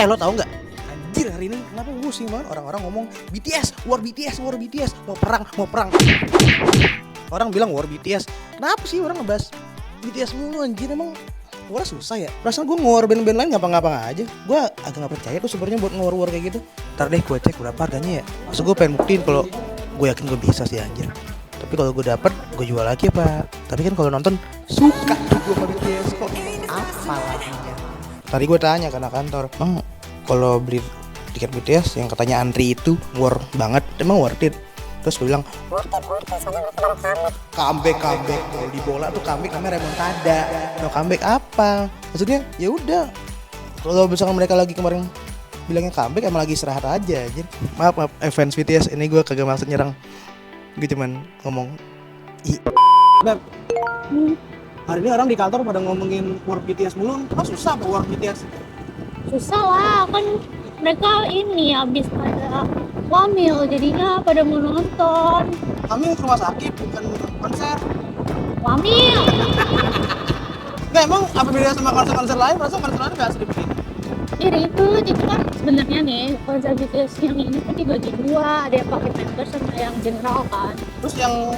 Lo tau nggak? Anjir, hari ini kenapa pusing banget orang-orang ngomong BTS, war BTS, war BTS, mau perang. Orang bilang war BTS. Kenapa sih orang ngebahas BTS mulu anjir? Emang war susah ya? Perasaan gue ngewar band-band lain ngapa-ngapa aja. Gue agak nggak percaya tuh sebenarnya buat ngewar-war kayak gitu. Ntar deh gue cek berapa harganya ya. Maksud gue pengen buktiin kalau gue yakin gue bisa sih anjir. Tapi kalau gue dapet, gue jual lagi apa? Tapi kan kalau nonton suka tuh gue sama BTS kok. Apa lagunya? Tadi gue tanya ke anak kantor, emang kalau beli tiket BTS yang katanya antri itu worth banget, emang worth it? Terus gue bilang comeback kalau di bola tuh comeback namanya remontada. No comeback apa? Maksudnya ya udah. Kalau misalkan mereka lagi kemarin bilangnya comeback, emang lagi istirahat aja anjir. Maaf fans BTS, ini gue kagak maksud nyerang. Gue cuman ngomong Beb, hari ini orang di kantor pada ngomongin war BTS mulu. Kan susah apa war BTS? Susah lah, kan mereka ini habis pada wamil jadinya pada mau nonton. Kami ke rumah sakit bukan konser. Wamil. Nggak, emang apa beda sama konser-konser lain? Masa konser lain nggak sedih begini? Jadi kan sebenarnya nih konser BTS yang ini kan dibagi dua, ada yang pakai member sama yang general kan. Terus yang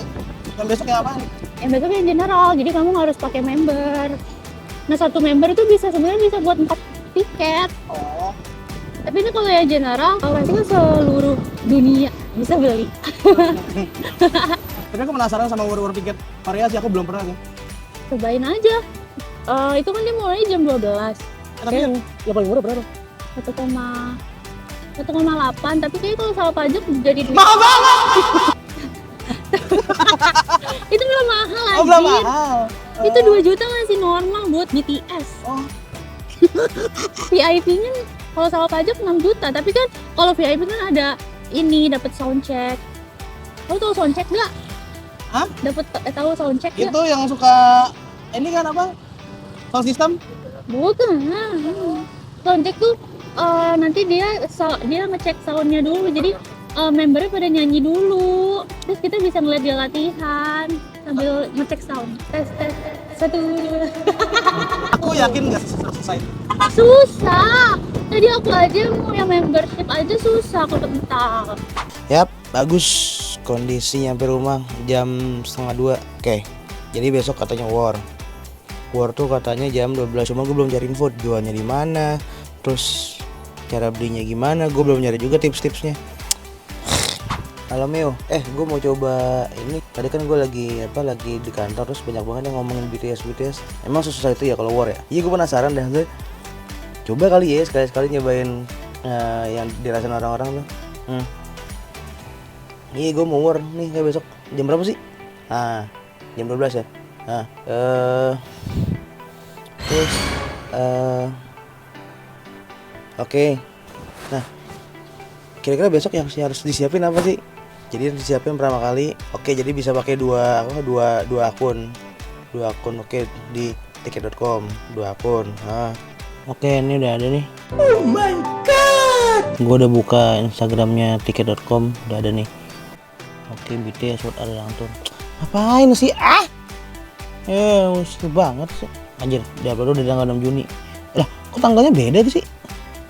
besok yang apaan? Yang besok yang general, jadi kamu harus pakai member. Nah satu member itu sebenarnya bisa buat 4 tiket. Oh, Tapi ini kalau yang general, berarti kan seluruh dunia bisa beli. tapi aku penasaran sama war tiket variasi, aku belum pernah sih. Cobain aja. Itu kan dia mulai jam 12. Tapi yang paling murah berapa? 1,8, tapi kayaknya kalau sama pajak jadi Mahal banget! itu belum mahal Oh, belum anjir. mahal. Itu 2 juta masih normal buat BTS. Oh, VIP-nya kalau sama pajak 6 juta, tapi kan kalau VIP kan ada ini dapat soundcheck. Kamu tahu soundcheck nggak? hah? Dapat tahu soundcheck nggak? Itu yang suka ini kan apa? Sound system? Bukan. Soundcheck tuh nanti dia ngecek soundnya dulu. Jadi membernya pada nyanyi dulu. Terus kita bisa ngeliat dia latihan sambil ngecek sound. Tes 1 2. Aku yakin nggak selesai. Susah. Tadi aku aja mau yang membership aja susah aku tentang. Yap, bagus. Kondisi nyampe rumah jam 1:30. Oke. Jadi besok katanya war. War tuh katanya jam 12. Cuma gue belum cari info jualnya di mana. Terus cara belinya gimana? Gue belum nyari juga tips-tipsnya. Halo Mio, gue mau coba ini. Tadi kan gue lagi di kantor, terus banyak banget yang ngomongin BTS. Emang susah itu ya kalau war ya? Iya, gue penasaran dah. Coba kali ya sekali-sekali nyobain yang dirasain orang-orang tuh. Iya, gue mau war nih kayak besok. Jam berapa sih? Jam 12 ya. Terus oke. Nah, kira-kira besok yang harus disiapin apa sih? Jadi disiapin pertama kali. Oke, jadi bisa pakai dua akun. Oke, di tiket.com 2 akun. Oke, ini udah ada nih. Oh my god. Gue udah buka Instagramnya tiket.com, udah ada nih. Oke, BTS buat ada langsung. Ngapain sih? Mesti banget sih. Anjir, diupload udah tanggal 6 Juni. Lah, kok tanggalnya beda sih?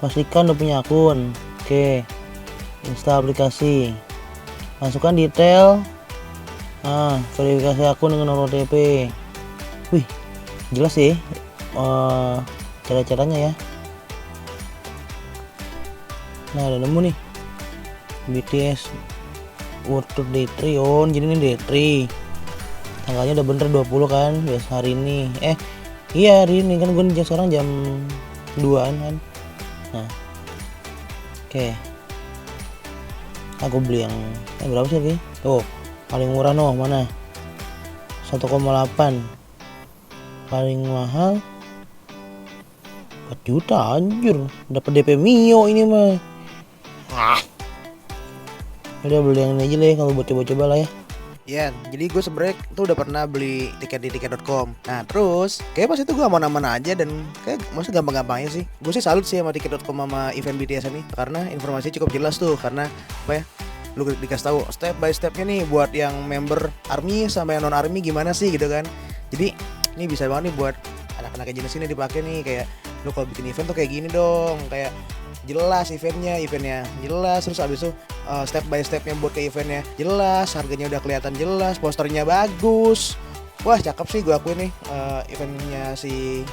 Pastikan udah punya akun. Oke. Install aplikasi. Masukkan detail. Verifikasi akun dengan nomor OTP. Wih, jelas sih. Cara-caranya ya. Nah, udah nemu nih. BTS World Tour Day 3 on. Jadi ini Day 3. Tanggalnya udah bener 20 kan. Biasa hari ini. Iya hari ini kan gue sekarang jam 2an kan. Nah. Oke. Aku beli yang berapa sih ini? Tuh, paling murah mana? 1,8. Paling mahal 4 juta anjir. Dapat DP Mio ini mah. Udah beli yang ini aja lah ya, kalau buat coba-coba lah ya. Ya, jadi gue sebenernya tuh udah pernah beli tiket di tiket.com. Nah terus, kayak pas itu gue aman-aman aja dan kayak maksudnya gampang-gampang aja sih. Gue sih salut sih sama tiket.com sama event BTS ini, karena informasinya cukup jelas tuh. Karena apa ya, lu dikasih tahu step by stepnya nih buat yang member ARMY sama yang non ARMY gimana sih gitu kan. Jadi ini bisa banget nih buat anak-anak jenis ini dipakai nih, kayak lu kalau bikin event tuh kayak gini dong, kayak jelas eventnya jelas, terus abis itu step by stepnya buat ke eventnya jelas, harganya udah kelihatan jelas, posternya bagus. Wah cakep sih, gue akuin nih eventnya si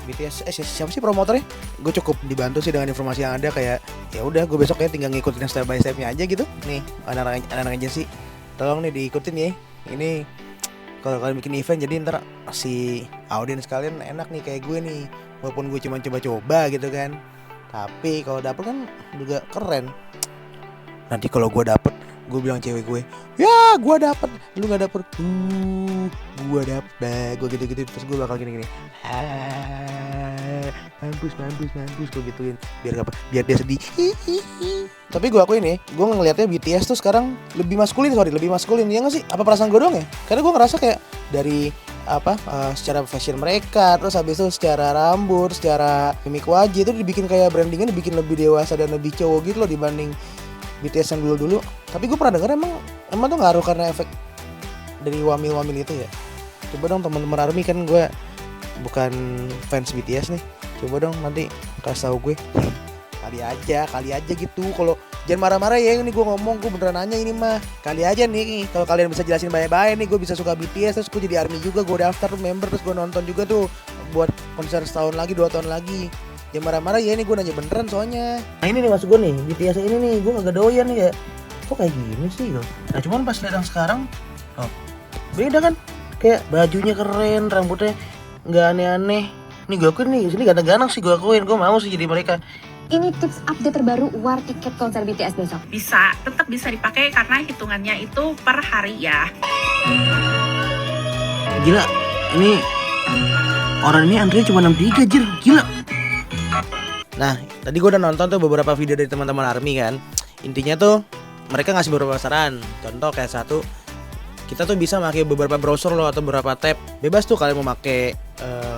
BTS. Siapa sih promotornya? Gue cukup dibantu sih dengan informasi yang ada, kayak ya udah gue besok kayak tinggal ngikutin step by stepnya aja gitu. Nih anak-anak agensi, tolong nih diikutin ya. Ini kalau kalian bikin event jadi ntar si audiens kalian enak nih kayak gue nih, walaupun gue cuma coba-coba gitu kan, tapi kalau dapet kan juga keren. Nanti kalau gue dapet, gue bilang cewek gue, ya gue dapet, lu nggak dapet, gue dapet, gue gitu-gitu, terus gue bakal gini-gini, mampus, gue gituin, biar dia sedih. Tapi gue akuin nih, gue ngelihatnya BTS tuh sekarang lebih maskulin ya nggak sih? Apa perasaan gue doang ya? Karena gue ngerasa kayak dari secara fashion mereka, terus habis itu secara rambut, secara mimik wajah itu dibikin kayak brandingnya dibikin lebih dewasa dan lebih cowok gitu loh dibanding BTS yang dulu. Tapi gue pernah denger emang tuh ngaruh karena efek dari wamil itu ya. Coba dong teman-teman ARMY, kan gue bukan fans BTS nih, coba dong nanti kasih tahu gue. Kali aja gitu. Kalau jangan marah-marah ya, ini gue ngomong, gue beneran nanya ini mah. Kali aja nih kalau kalian bisa jelasin baik-baik nih, gue bisa suka BTS, terus gue jadi ARMY juga, gue daftar member, terus gue nonton juga tuh buat konser setahun lagi 2 tahun lagi. Jangan marah-marah ya, ini gue nanya beneran soalnya. Nah ini nih maksud gue nih, BTS ini nih gue agak doyan nih ya. Kok kayak gini sih loh. Nah cuman pas lihat yang sekarang, beda kan. Kayak bajunya keren, rambutnya nggak aneh-aneh. Nih gue akuin nih, sini ganteng-ganteng sih gue akuin. Gue mau sih jadi mereka. Ini tips update terbaru war tiket konser BTS besok. Tetap bisa dipakai karena hitungannya itu per hari ya. Gila, ini orang ini antrinya cuma 63 jir, gila. Nah, tadi gue udah nonton tuh beberapa video dari teman-teman ARMY kan. Intinya tuh mereka ngasih beberapa saran. Contoh kayak satu, kita tuh bisa pakai beberapa browser loh atau beberapa tab. Bebas tuh kalian mau pakai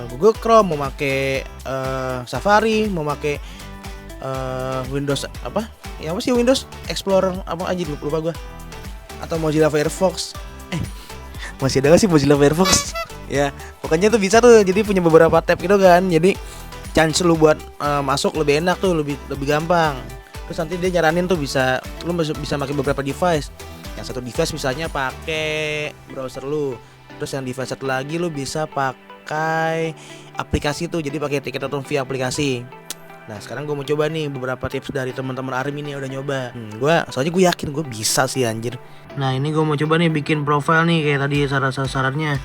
Google Chrome, mau pakai Safari, mau pakai Windows apa? Ya apa sih Windows Explorer apa aja lupa gue. Atau Mozilla Firefox. Masih ada gak sih Mozilla Firefox? Ya, pokoknya tuh bisa tuh. Jadi punya beberapa tab gitu kan. Jadi chance lu buat masuk lebih enak tuh, lebih gampang. Terus nanti dia nyaranin tuh lu bisa pakai beberapa device. Yang satu device misalnya pakai browser lu. Terus yang device satu lagi lu bisa pakai aplikasi tuh. Jadi pakai tiket nonton via aplikasi. Nah sekarang gue mau coba nih beberapa tips dari teman-teman ARMY nih udah nyoba. Soalnya gue yakin gue bisa sih anjir. Nah ini gue mau coba nih bikin profile nih kayak tadi saran-sarannya.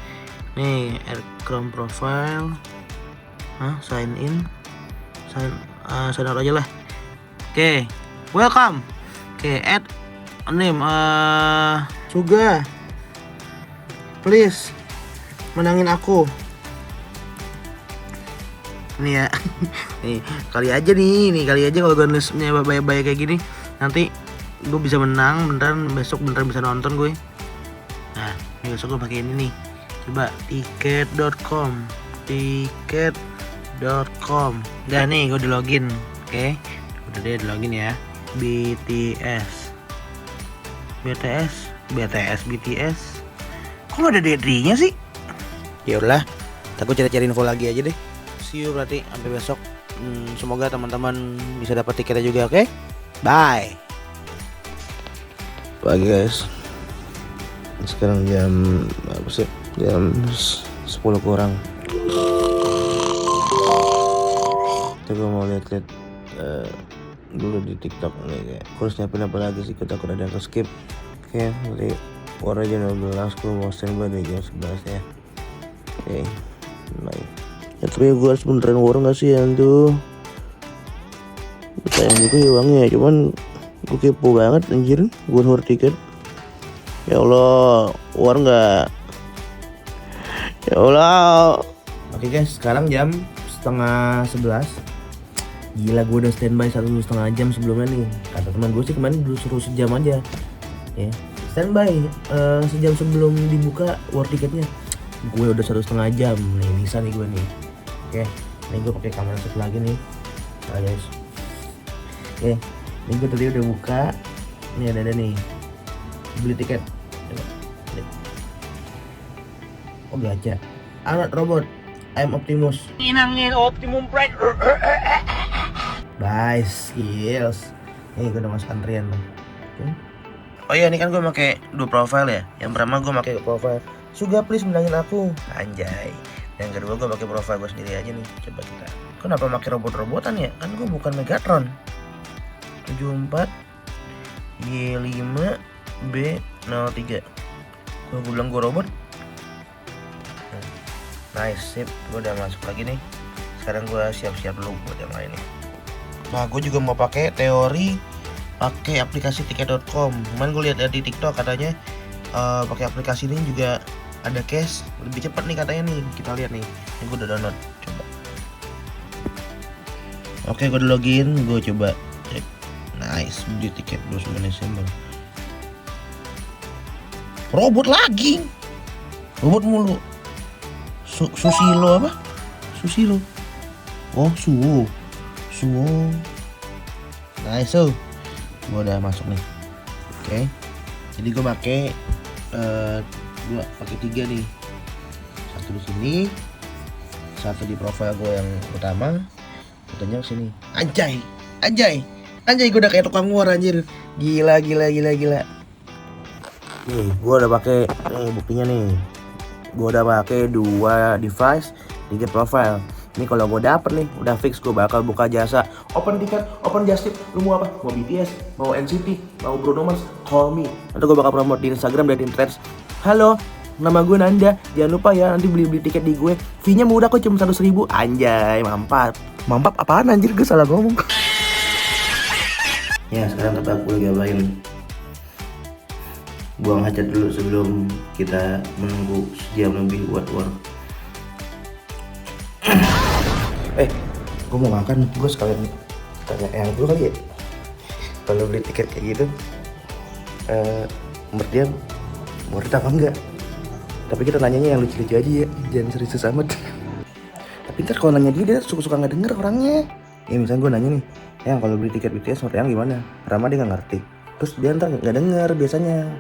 Nih Chrome profile. Sign in. Sign out aja lah. Oke, welcome. Oke, add name Suga. Please menangin aku. Nih ya. Nih, kali aja kalau gue nulisnya baik-baik kayak gini, nanti gue bisa menang beneran, besok beneran bisa nonton gue. Nah, ini besok gue pakai ini nih. Coba tiket.com. Udah nih gue di login. Oke. Udah deh di login ya. BTS. Kok gak ada D3-nya sih? Ya udahlah, aku cari-cari info lagi aja deh. See you berarti sampai besok. Semoga teman-teman bisa dapat tiketnya juga, oke? Bye. Pagi guys. Sekarang jam apa sih? Jam 10 kurang. Kita mau lihat dulu di TikTok nih kayak harus nyiapin apa lagi sih, kita takut ada yang skip. Oke, nanti war aja 12, gue mau standby dari jam 11 ya. Oke, baik. Ya tapi gue harus beneran war gak sih yang tuh. Sayang juga ya uangnya, cuman gue kepo banget anjir, gue war tiket. Ya Allah, war gak? Ya Allah. Oke guys, sekarang jam setengah 11. Gila, gue udah standby 1,5 jam sebelumnya nih. Kata teman gue sih kemarin dulu suruh sejam aja. Ya, standby sejam sebelum dibuka war tiketnya. Gue udah 1,5 jam nih, bisa nih gue nih. Oke, ini gue pakai kamera satu lagi nih. Nah guys. Oke, ini gue tadi udah buka. Ini ada nih. Beli tiket. Oh gacha. Alat robot. I'm Optimus. Inangin Optimum Prime. Bye, skills. Nih gue udah masuk antrian nih. Oh iya, ini kan gue pakai 2 profile ya. Yang pertama gue pakai profile Suga please menangin aku. Anjay. Yang kedua gue pakai profile gue sendiri aja nih. Coba kita. Kenapa pakai robot-robotan ya? Kan gue bukan Megatron. 74 Y5 B03. Gue bilang gue robot. Nice, sip. Gue udah masuk lagi nih. Sekarang gue siap-siap dulu buat yang lain nih. Nah, gue juga mau pakai teori pakai aplikasi tiket.com. Cuman gue lihat di TikTok katanya pakai aplikasi ini juga ada cash lebih cepat nih katanya nih. Kita lihat nih. Ini gue udah download. Coba. Oke, gue udah login. Gue coba cek. Nice, beli tiket 29 Desember. Robot lagi. Robot mulu. Susilo apa? Susilo. Oh, Suwo. Nice, so. Gue udah masuk nih. Oke. Jadi gue pakai 3 nih. Satu di sini, satu di profile gue yang utama, satunya ke sini. Anjay. Gue udah kayak tukang war anjir. Gila. Nih, gue udah pakai buktinya nih. Gue udah pakai 2 device, 3 profile. Ini kalau gue dapet nih, udah fix gue bakal buka jasa open tiket, open just tip. Lu mau apa? Mau BTS, mau NCT, mau Bruno Mars, call me. Nanti gue bakal promote di Instagram dan di Threads. Halo, nama gue Nanda. Jangan lupa ya nanti beli tiket di gue. Fee-nya murah kok, cuma 100.000. Anjay, mantap apaan anjir, gue salah ngomong. Ya, sekarang kita lagi ngapain? Buang hajat dulu sebelum kita menunggu sejam lebih buat war. Gue mau makan, gue sekalian tanya yang dulu kali ya. Kalau beli tiket kayak gitu, merdian worth it apa enggak? Tapi kita nanyanya yang lucu-lucu aja ya, jangan serius amat. Tapi ntar kalau nanya dia suka-suka nggak denger orangnya. Ya misalnya gue nanya nih, yang kalau beli tiket BTS menurut yang gimana? Rama dia nggak ngerti. Terus dia ntar nggak denger biasanya.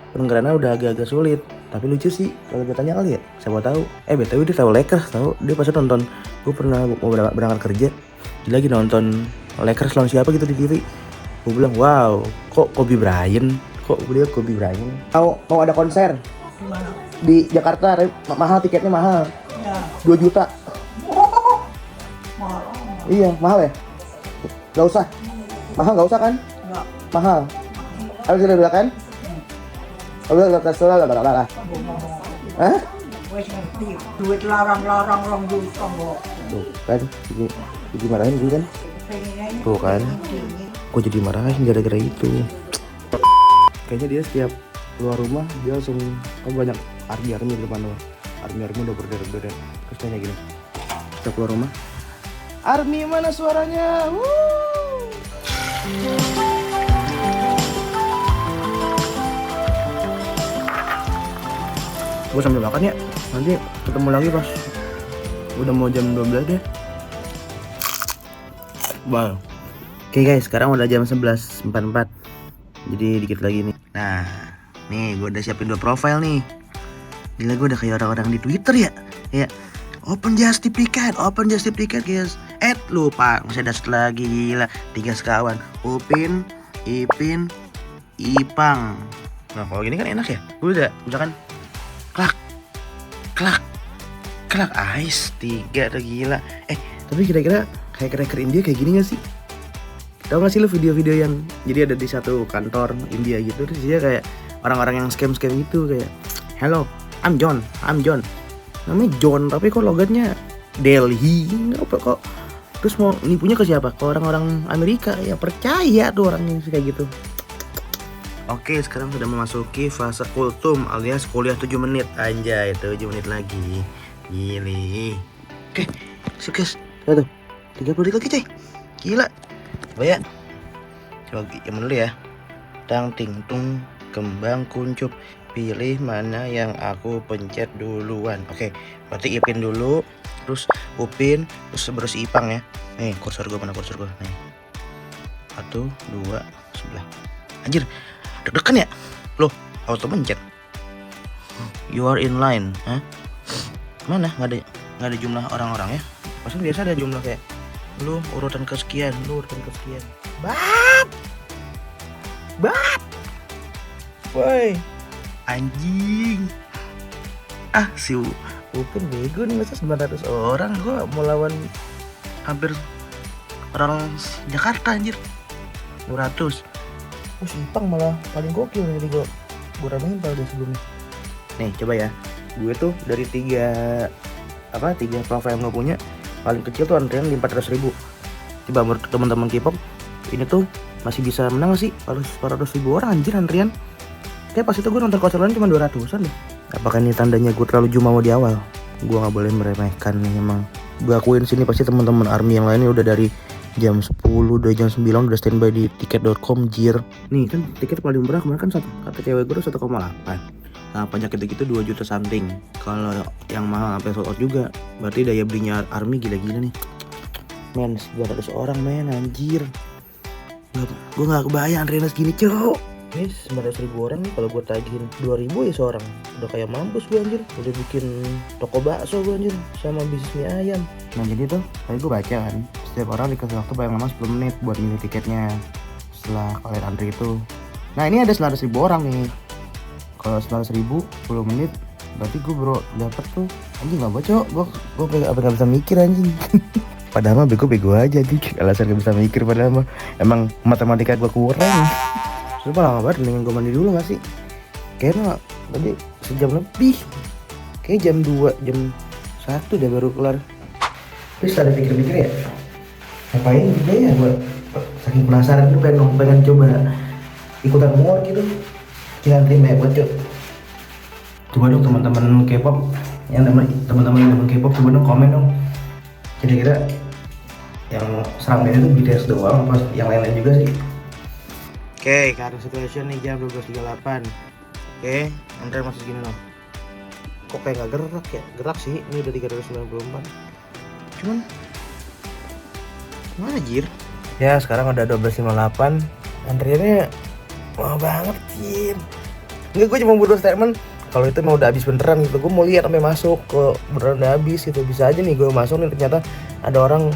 Pendengarannya udah agak-agak sulit. Tapi lucu sih kalau gue tanya kali ya, siapa tahu. BTW dia tahu Lakers, tahu dia pasti nonton. Gue pernah mau berangkat kerja, dia lagi nonton Lakers lawan siapa gitu di TV. Gue bilang, wow, kok Kobe Bryant? Kok dia Kobe Bryant? Mau ada konser di Jakarta, mahal tiketnya mahal. 2 juta. Iya, mahal ya? Gak usah. Mahal gak usah kan? Mahal. Harus kita bilang kan? Udah kesel lah. Hah? Duit larang-larang rong juta kok. Tuh kan, jadi marahin gue kan? Tuh kan, kok jadi marahin gara-gara itu. Kayaknya dia setiap keluar rumah dia langsung banyak army di depan lo. Army udah berderet-berderet. Terus tanya gini, kita keluar rumah, army mana suaranya? Gue sambil makan ya, nanti ketemu lagi pas udah mau jam 12 deh. Wow. Oke guys, sekarang udah jam 11.44. Jadi dikit lagi nih. Nah, nih gue udah siapin 2 profile nih. Gila, gue udah kayak orang-orang di Twitter ya. Ya, open just tip ticket guys. Lupa, masih ada satu lagi, gila. 3 sekawan, Upin, Ipin, Ipang. Nah kalau gini kan enak ya. Gue udah misalkan klak ice 3 tuh gila. Tapi kira-kira kayak cracker India kayak gini gak sih? Tahu gak sih lo video-video yang jadi ada di satu kantor India gitu, terus dia kayak orang-orang yang scam gitu kayak, hello, I'm John. Namanya John tapi kok logatnya Delhi. Apa kok? Terus mau nipunya ke siapa? Ke orang-orang Amerika. Ya percaya tuh orangnya kayak gitu. Oke, sekarang sudah memasuki fase kultum alias kuliah 7 menit. Anjay, 7 menit lagi. Gili. Oke, sukses. Tuh, 30 menit lagi coy. Gila. Coba ya. Coba yang dulu ya. Tang ting tung, kembang kuncup. Pilih mana yang aku pencet duluan. Oke, berarti Ipin dulu, terus Upin, terus baru si Ipang ya. Nih, kursor gue mana kursor gue. Nih. 1, 2, sebelah. Anjir. Deg-degan ya? Loh, auto pencet. You are in line. Hah? Mana? Nggak ada. nggak ada jumlah orang-orang ya. Pasti biasa ada jumlah kayak lu urutan kesekian, lu urutan kesekian. Bat, woi, anjing. Si Upin bego nih, masa 900 orang. Gua mau lawan hampir orang Jakarta anjir. 200. Si Ipang malah paling gokil dari gue ramein pada sebelumnya. Nih coba ya, gue tuh dari 3 profile yang gue punya, paling kecil tuh antrian di 400.000. Coba menurut teman-teman K-pop, ini tuh masih bisa menang gak sih? Kalau 400.000 orang anjir antrian. Kayak pas itu gue nonton konser lain cuma 200-an deh. Apakah ini tandanya gue terlalu jumawa di awal? Gue nggak boleh meremehkan nih emang. Gue akuin sini pasti teman-teman ARMY yang lainnya udah dari jam 10, udah jam 9 udah standby di tiket.com jir. Nih kan tiket paling murah kemarin kan kata cewek gue 1,8. Nah pajak gitu-gitu 2 juta something. Kalau yang mahal sampai sold out juga. Berarti daya belinya ARMY gila-gila nih. Men 200 orang men anjir. Gue gak kebayang antriannya segini cok. Ini 900.000 orang nih, kalau gue tagihin 2.000 ya seorang, udah kayak mampus gue anjir. Udah bikin toko bakso gue anjir, sama bisnis mie ayam. Nah jadi tuh, tadi gue baca kan, setiap orang dikasih waktu paling lama 10 menit buat milih tiketnya setelah kalian antri itu. Nah ini ada 900.000 orang nih. Kalau 900.000 10 menit, berarti gue bro dapet tuh anjing gak bocok. Gue gak bisa mikir anjing. Padahal mah bego-bego aja dik, alasan gak bisa mikir padahal mah emang matematika gue kurang. Sumpah lama banget, mendingan gue mandi dulu gak sih? Kayaknya tadi sejam lebih. Kayak jam 2, jam 1 udah baru kelar. Terus ada pikir-pikir ya, ngapain juga ya gue saking penasaran tuh pengen coba ikutan muat gitu. Jangan terima ya buat coba dong teman-teman K-pop yang teman-teman yang demen K-pop, coba dong komen dong. Kira-kira yang serang ini tuh BTS doang apa yang lain-lain juga sih? Oke, current situation nih jam 12.38. Oke, antrian masih segini dong. Kok kayak gak gerak ya? Gerak sih, ini udah 394. Cuman mana jir? Ya sekarang udah 12.58. Antriannya lama banget jir. Enggak, gue cuma butuh statement kalau itu mau udah habis beneran gitu. Gue mau lihat sampai masuk ke beneran udah habis gitu. Bisa aja nih gue masuk nih ternyata ada orang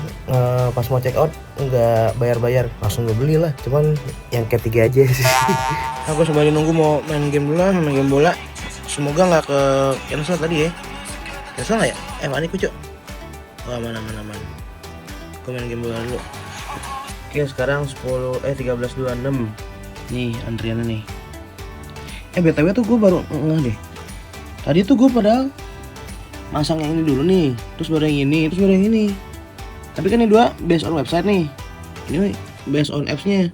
pas mau check out nggak bayar langsung gue beli lah. Cuman yang ketiga aja sih. Aku sembari nunggu mau main game dulu lah, main game bola. Semoga nggak ke cancel tadi ya. Cancel nggak ya? Mana nih kucuk? Oh aman. Gue main game bola dulu. Oke sekarang 13.26. Nih antriannya nih. BTW tuh gue baru ngeh deh. Tadi tuh gue padahal masang yang ini dulu nih, terus baru yang ini, terus baru yang ini. Tapi kan ini dua based on website nih. Ini based on apps-nya.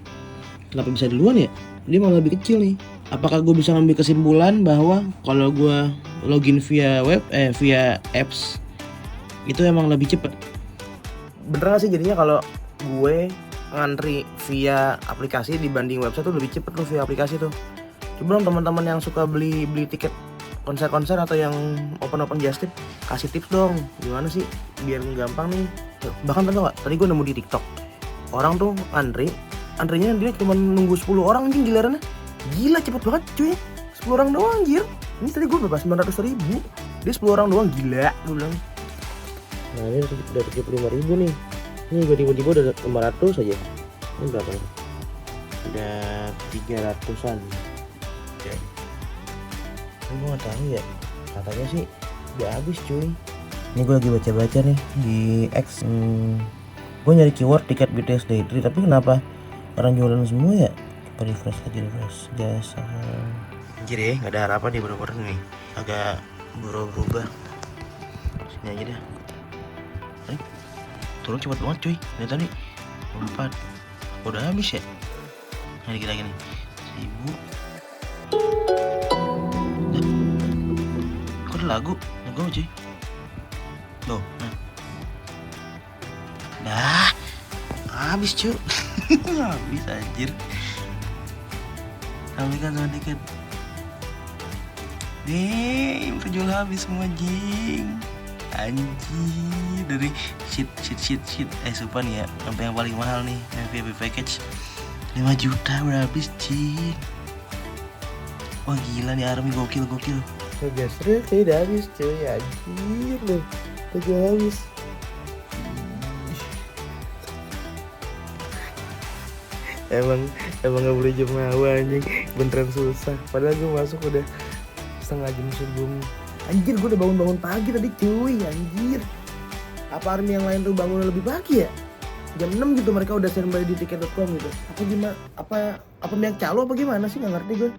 Kenapa bisa duluan ya? Dia malah lebih kecil nih. Apakah gue bisa ngambil kesimpulan bahwa kalau gue login via via apps itu emang lebih cepet? Bener gak sih jadinya kalau gue ngantri via aplikasi dibanding website tuh lebih cepet tuh via aplikasi tuh? Coba dong teman-teman yang suka beli tiket konser-konser atau yang open just tip, kasih tips dong gimana sih biar gampang nih. Bahkan tau gak, tadi gue nemu di TikTok orang tuh antrinya dia cuma nunggu 10 orang anjing gilirannya. Gila cepet banget cuy, 10 orang doang anjir. Ini tadi gue berapa 900.000, dia 10 orang doang, gila gue bilang. Nah ini udah 75.000 nih. Ini gue tiba-tiba udah 500 aja. Ini berapa nih? Ada 300-an. Oke. Ini gue gak tahu ya, katanya sih udah habis cuy. Ini gue lagi baca-baca nih di X. Gue nyari keyword tiket BTS Day 3, tapi kenapa orang jualan semua ya? Coba refresh jasa. Anjir ya, gak ada harapan nih bener-bener nih. Agak berubah. Sini aja deh. Turun cepet banget cuy. Lihat tadi 4. Udah habis ya. Nah dikit lagi nih 1.000. Kok ada lagu? Lagu cuy. Tuh, nah. Dah. Habis cuy. Habis anjir. Sampaikan sama tiket. Terjual habis semua jing. Anjir, dari shit supan ya, sampai yang paling mahal nih, yang VIP package 5 juta udah habis cing. Wah gila nih ARMY, gokil. Guys, udah habis cuy, anjir loh. Lagi habis. Emang gak boleh jemawa anjing. Beneran susah. Padahal gue masuk udah setengah jam sebelum. Anjir, gue udah bangun pagi tadi cuy. Anjir. Apa army yang lain tuh bangun lebih pagi ya? Jam 6 gitu mereka udah standby di tiket.com gitu. Apa gimana? Apa banyak calo apa gimana sih, nggak ngerti gue.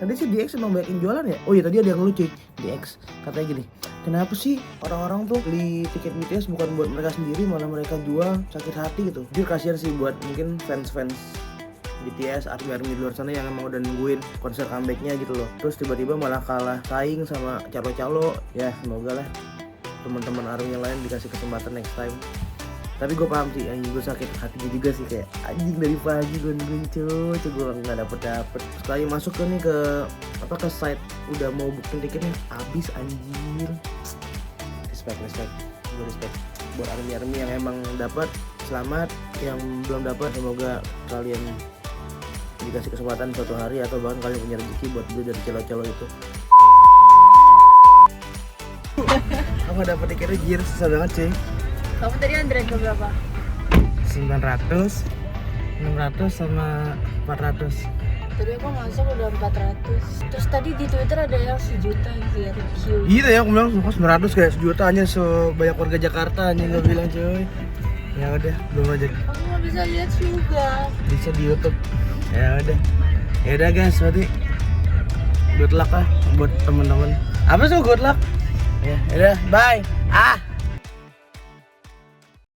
Tadi sih DX emang banyak yang jualan ya. Oh iya, tadi ada yang lucu DX katanya gini, kenapa sih orang-orang tuh beli tiket BTS bukan buat mereka sendiri, malah mereka jual, sakit hati gitu. Jujur kasihan sih buat mungkin fans-fans BTS, army-army di luar sana yang emang udah nungguin konser comebacknya gitu loh. Terus tiba-tiba malah kalah saing sama calo-calo. Ya semoga lah teman-teman army yang lain dikasih kesempatan next time. Tapi gue paham sih, anjing gue sakit hati juga sih, kayak anjing dari pagi gue nungguin cuy, gue nggak dapet. Sekali masuk ke nih ke site udah mau booking tiketnya habis anjir. Respect, gue respect buat army yang emang dapat, selamat. Yang belum dapat semoga kalian dikasih kesempatan suatu hari atau bahkan kalian punya rezeki buat beli dari celo-celo itu. Aku nggak dapet tiketnya jir, susah banget cuy. Kamu tadi antrean ke berapa? 900 sama 400. Tadi aku masuk udah 400. Terus tadi di Twitter ada yang 1 juta anjir. Iya ya, aku bilang suka 900 kayak 1 juta aja sebanyak warga Jakarta aja nggak bilang cuy. Ya udah, belum aja. Aku nggak bisa lihat juga. Bisa di YouTube. Ya udah guys, berarti good luck lah buat temen-temen. Apa sih good luck? Ya udah, bye.